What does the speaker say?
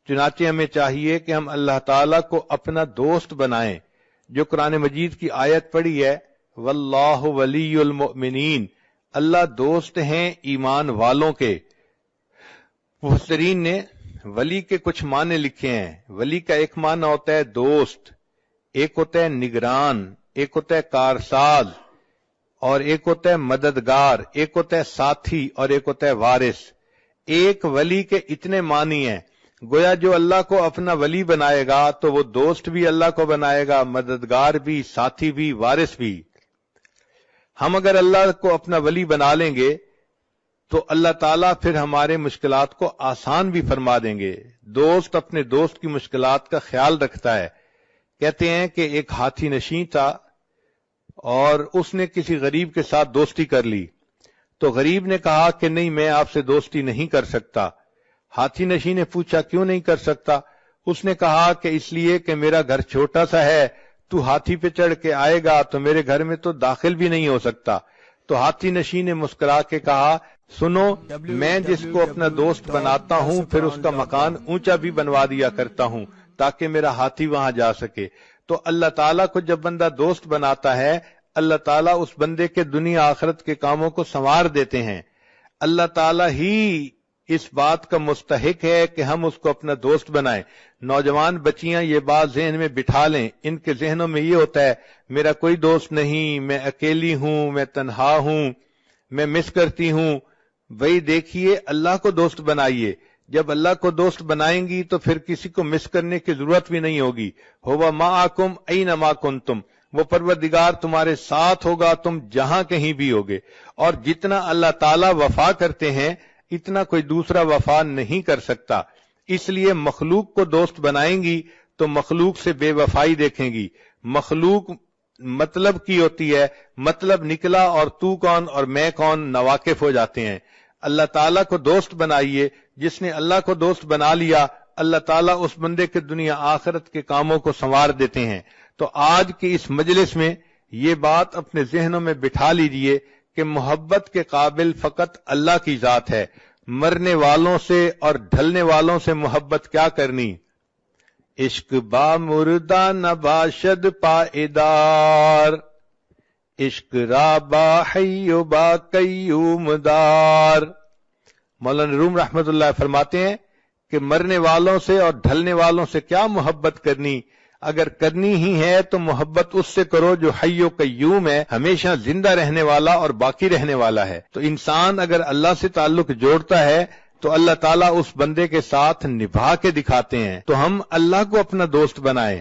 چنانچہ ہمیں چاہیے کہ ہم اللہ تعالیٰ کو اپنا دوست بنائیں۔ جو قرآن مجید کی آیت پڑھی ہے واللہ ولی المؤمنین، اللہ دوست ہیں ایمان والوں کے۔ مفسرین نے ولی کے کچھ معنی لکھے ہیں۔ ولی کا ایک معنی ہوتا ہے دوست، ایک ہوتا ہے نگران، ایک ہوتا ہے کارساز، اور ایک ہوتا ہے مددگار، ایک ہوتا ہے ساتھی، اور ایک ہوتا ہے وارث۔ ایک ولی کے اتنے معنی ہیں، گویا جو اللہ کو اپنا ولی بنائے گا تو وہ دوست بھی اللہ کو بنائے گا، مددگار بھی، ساتھی بھی، وارث بھی۔ ہم اگر اللہ کو اپنا ولی بنا لیں گے تو اللہ تعالیٰ پھر ہمارے مشکلات کو آسان بھی فرما دیں گے۔ دوست اپنے دوست کی مشکلات کا خیال رکھتا ہے۔ کہتے ہیں کہ ایک ہاتھی نشین تھا اور اس نے کسی غریب کے ساتھ دوستی کر لی، تو غریب نے کہا کہ نہیں، میں آپ سے دوستی نہیں کر سکتا۔ ہاتھی نشین نے پوچھا کیوں نہیں کر سکتا؟ اس نے کہا کہ اس لیے کہ میرا گھر چھوٹا سا ہے، تو ہاتھی پہ چڑھ کے آئے گا تو میرے گھر میں تو داخل بھی نہیں ہو سکتا۔ تو ہاتھی نشین نے مسکرا کے کہا سنو، میں جس کو اپنا دوست بناتا ہوں پھر اس کا مکان اونچا بھی بنوا دیا کرتا ہوں تاکہ میرا ہاتھی وہاں جا سکے۔ تو اللہ تعالیٰ کو جب بندہ دوست بناتا ہے، اللہ تعالیٰ اس بندے کے دنیا آخرت کے کاموں کو سنوار دیتے ہیں۔ اللہ تعالیٰ ہی اس بات کا مستحق ہے کہ ہم اس کو اپنا دوست بنائیں۔ نوجوان بچیاں یہ بات ذہن میں بٹھا لیں، ان کے ذہنوں میں یہ ہوتا ہے میرا کوئی دوست نہیں، میں اکیلی ہوں، میں تنہا ہوں، میں مس کرتی ہوں۔ وہی دیکھیے، اللہ کو دوست بنائیے۔ جب اللہ کو دوست بنائیں گی تو پھر کسی کو مس کرنے کی ضرورت بھی نہیں ہوگی۔ ہوا معکم اینما کنتم، وہ پروردگار تمہارے ساتھ ہوگا، تم جہاں کہیں بھی ہوگے۔ اور جتنا اللہ تعالیٰ وفا کرتے ہیں اتنا کوئی دوسرا وفا نہیں کر سکتا۔ اس لیے مخلوق کو دوست بنائیں گی تو مخلوق سے بے وفائی دیکھیں گی۔ مخلوق مطلب کی ہوتی ہے، مطلب نکلا اور تو کون اور میں کون ناواقف ہو جاتے ہیں۔ اللہ تعالیٰ کو دوست بنائیے، جس نے اللہ کو دوست بنا لیا اللہ تعالیٰ اس بندے کے دنیا آخرت کے کاموں کو سنوار دیتے ہیں۔ تو آج کی اس مجلس میں یہ بات اپنے ذہنوں میں بٹھا لیجئے کہ محبت کے قابل فقط اللہ کی ذات ہے۔ مرنے والوں سے اور ڈھلنے والوں سے محبت کیا کرنی؟ عشق با مردہ نباشد پائیدار، عشق را با حی و با قیوم دار۔ مولانا روم رحمت اللہ فرماتے ہیں کہ مرنے والوں سے اور ڈھلنے والوں سے کیا محبت کرنی؟ اگر کرنی ہی ہے تو محبت اس سے کرو جو حی و قیوم ہے، ہمیشہ زندہ رہنے والا اور باقی رہنے والا ہے۔ تو انسان اگر اللہ سے تعلق جوڑتا ہے تو اللہ تعالیٰ اس بندے کے ساتھ نبھا کے دکھاتے ہیں۔ تو ہم اللہ کو اپنا دوست بنائیں۔